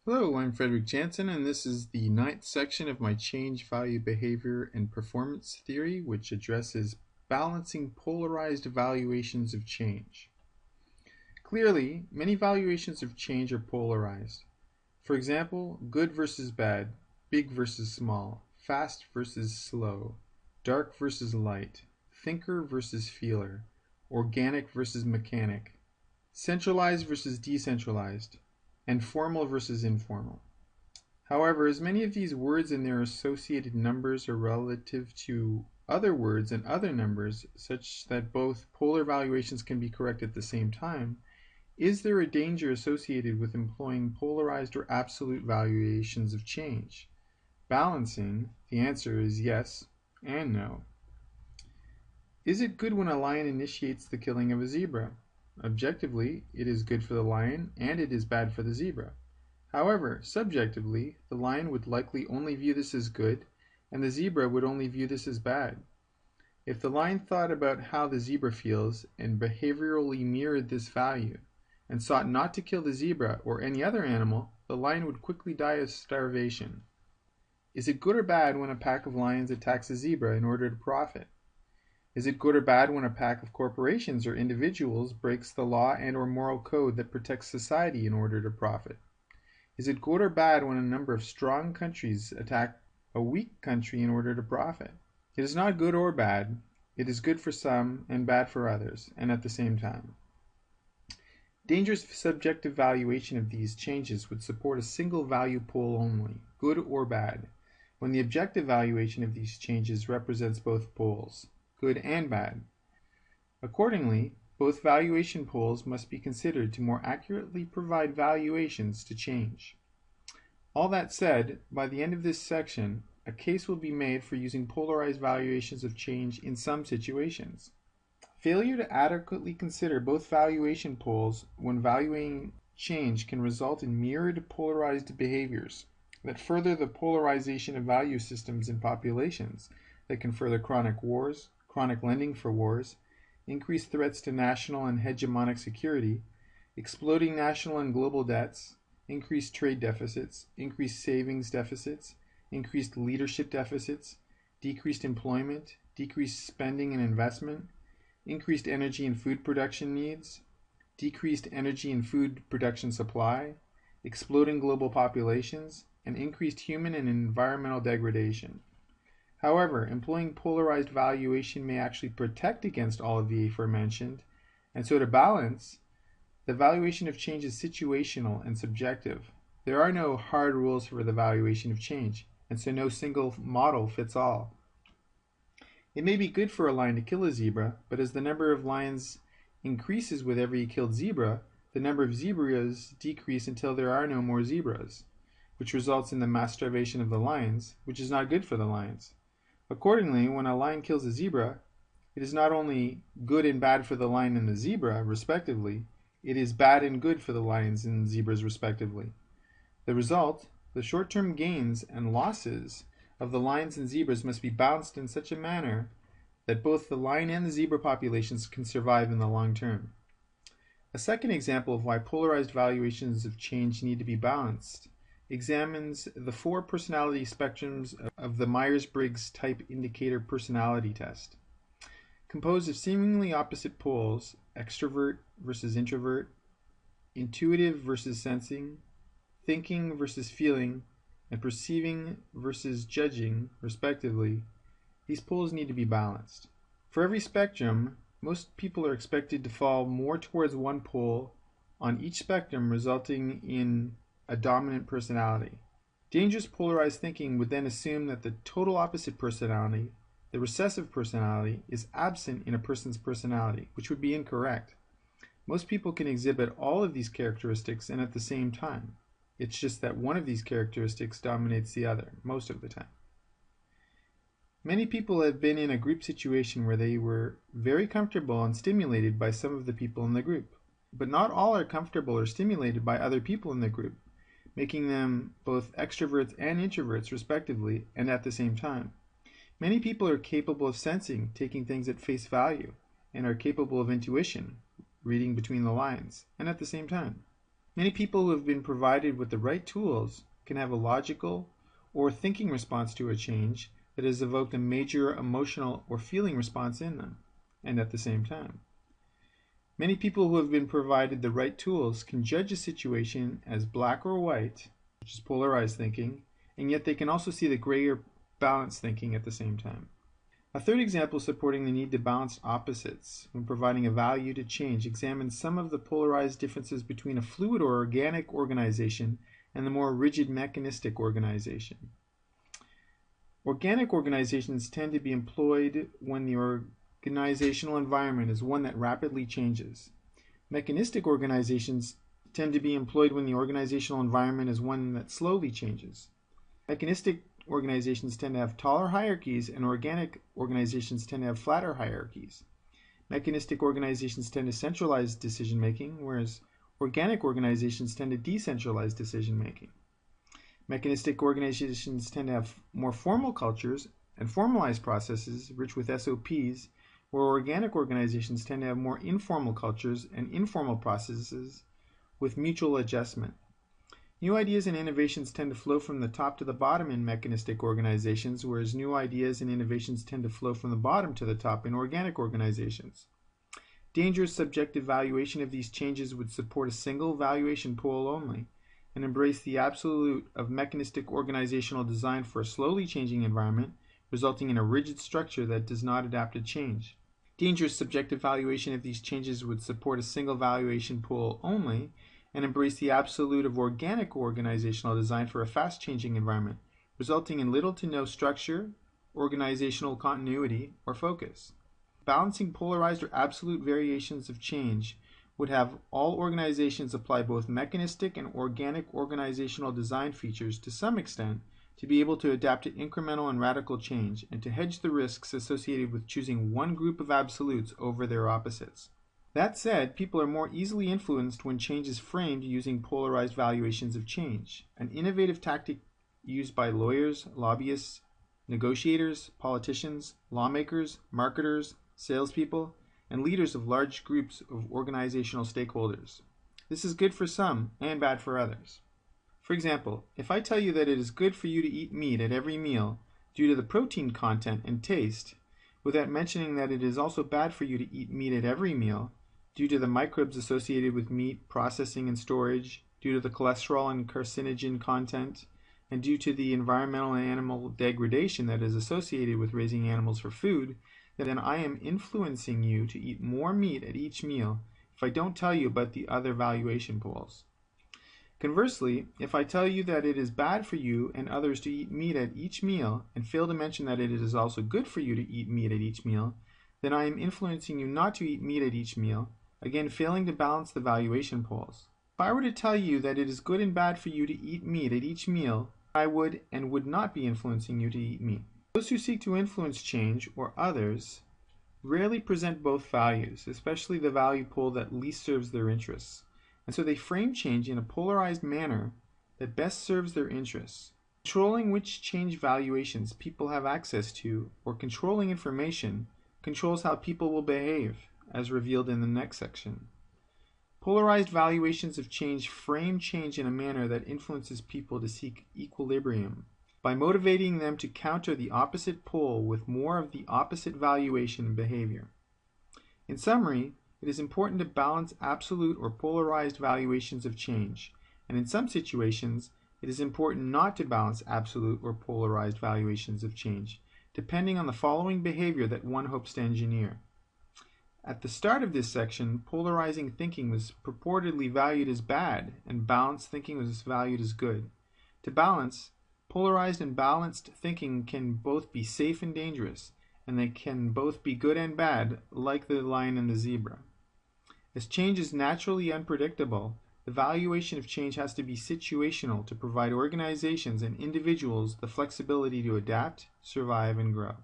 Hello, I'm Frederick Janson, and this is the ninth section of my change, value, behavior, and performance theory, which addresses balancing polarized valuations of change. Clearly, many valuations of change are polarized. For example, good versus bad, big versus small, fast versus slow, dark versus light, thinker versus feeler, organic versus mechanic, centralized versus decentralized, and formal versus informal. However, as many of these words and their associated numbers are relative to other words and other numbers, such that both polar valuations can be correct at the same time, is there a danger associated with employing polarized or absolute valuations of change? Balancing, the answer is yes and no. Is it good when a lion initiates the killing of a zebra? Objectively, it is good for the lion and it is bad for the zebra. However, subjectively, the lion would likely only view this as good, and the zebra would only view this as bad. If the lion thought about how the zebra feels and behaviorally mirrored this value, and sought not to kill the zebra or any other animal, the lion would quickly die of starvation. Is it good or bad when a pack of lions attacks a zebra in order to profit? Is it good or bad when a pack of corporations or individuals breaks the law and or moral code that protects society in order to profit? Is it good or bad when a number of strong countries attack a weak country in order to profit? It is not good or bad. It is good for some and bad for others, and at the same time. Dangerous subjective valuation of these changes would support a single value pole only, good or bad, when the objective valuation of these changes represents both poles, good and bad. Accordingly, both valuation poles must be considered to more accurately provide valuations to change. All that said, by the end of this section, a case will be made for using polarized valuations of change in some situations. Failure to adequately consider both valuation poles when valuing change can result in mirrored polarized behaviors that further the polarization of value systems in populations, that can further chronic wars, chronic lending for wars, increased threats to national and hegemonic security, exploding national and global debts, increased trade deficits, increased savings deficits, increased leadership deficits, decreased employment, decreased spending and investment, increased energy and food production needs, decreased energy and food production supply, exploding global populations, and increased human and environmental degradation. However, employing polarized valuation may actually protect against all of the aforementioned, and so to balance, the valuation of change is situational and subjective. There are no hard rules for the valuation of change, and so no single model fits all. It may be good for a lion to kill a zebra, but as the number of lions increases with every killed zebra, the number of zebras decrease until there are no more zebras, which results in the mass starvation of the lions, which is not good for the lions. Accordingly, when a lion kills a zebra, it is not only good and bad for the lion and the zebra, respectively, it is bad and good for the lions and zebras, respectively. The result, the short-term gains and losses of the lions and zebras must be balanced in such a manner that both the lion and the zebra populations can survive in the long term. A second example of why polarized valuations of change need to be balanced examines the four personality spectrums of the Myers-Briggs Type Indicator Personality Test. Composed of seemingly opposite poles, extrovert versus introvert, intuitive versus sensing, thinking versus feeling, and perceiving versus judging, respectively, these poles need to be balanced. For every spectrum, most people are expected to fall more towards one pole on each spectrum, resulting in a dominant personality. Dangerous polarized thinking would then assume that the total opposite personality, the recessive personality, is absent in a person's personality, which would be incorrect. Most people can exhibit all of these characteristics and at the same time. It's just that one of these characteristics dominates the other most of the time. Many people have been in a group situation where they were very comfortable and stimulated by some of the people in the group, but not all are comfortable or stimulated by other people in the group, making them both extroverts and introverts respectively and at the same time. Many people are capable of sensing, taking things at face value, and are capable of intuition, reading between the lines, and at the same time. Many people who have been provided with the right tools can have a logical or thinking response to a change that has evoked a major emotional or feeling response in them, and at the same time. Many people who have been provided the right tools can judge a situation as black or white, which is polarized thinking, and yet they can also see the gray or balanced thinking at the same time. A third example supporting the need to balance opposites when providing a value to change examines some of the polarized differences between a fluid or organic organization and the more rigid mechanistic organization. Organic organizations tend to be employed when the organizational environment is one that rapidly changes. Mechanistic organizations tend to be employed when the organizational environment is one that slowly changes. Mechanistic organizations tend to have taller hierarchies, and organic organizations tend to have flatter hierarchies. Mechanistic organizations tend to centralize decision-making, whereas organic organizations tend to decentralize decision-making. Mechanistic organizations tend to have more formal cultures and formalized processes rich with SOPs, where organic organizations tend to have more informal cultures and informal processes with mutual adjustment. New ideas and innovations tend to flow from the top to the bottom in mechanistic organizations, whereas new ideas and innovations tend to flow from the bottom to the top in organic organizations. Dangerous subjective valuation of these changes would support a single valuation pool only, and embrace the absolute of mechanistic organizational design for a slowly changing environment, resulting in a rigid structure that does not adapt to change. Dangerous subjective valuation of these changes would support a single valuation pool only, and embrace the absolute of organic organizational design for a fast-changing environment, resulting in little to no structure, organizational continuity, or focus. Balancing polarized or absolute variations of change would have all organizations apply both mechanistic and organic organizational design features to some extent to be able to adapt to incremental and radical change, and to hedge the risks associated with choosing one group of absolutes over their opposites. That said, people are more easily influenced when change is framed using polarized valuations of change, an innovative tactic used by lawyers, lobbyists, negotiators, politicians, lawmakers, marketers, salespeople, and leaders of large groups of organizational stakeholders. This is good for some and bad for others. For example, if I tell you that it is good for you to eat meat at every meal due to the protein content and taste, without mentioning that it is also bad for you to eat meat at every meal due to the microbes associated with meat processing and storage, due to the cholesterol and carcinogen content, and due to the environmental and animal degradation that is associated with raising animals for food, then I am influencing you to eat more meat at each meal if I don't tell you about the other valuation pools. Conversely, if I tell you that it is bad for you and others to eat meat at each meal, and fail to mention that it is also good for you to eat meat at each meal, then I am influencing you not to eat meat at each meal, again failing to balance the valuation pools. If I were to tell you that it is good and bad for you to eat meat at each meal, I would and would not be influencing you to eat meat. Those who seek to influence change, or others, rarely present both values, especially the value pool that least serves their interests, and so they frame change in a polarized manner that best serves their interests. Controlling which change valuations people have access to, or controlling information, controls how people will behave, as revealed in the next section. Polarized valuations of change frame change in a manner that influences people to seek equilibrium, by motivating them to counter the opposite pole with more of the opposite valuation behavior. In summary, it is important to balance absolute or polarized valuations of change, and in some situations, it is important not to balance absolute or polarized valuations of change, depending on the following behavior that one hopes to engineer. At the start of this section, polarizing thinking was purportedly valued as bad, and balanced thinking was valued as good. To balance, polarized and balanced thinking can both be safe and dangerous, and they can both be good and bad, like the lion and the zebra. As change is naturally unpredictable, the valuation of change has to be situational to provide organizations and individuals the flexibility to adapt, survive, and grow.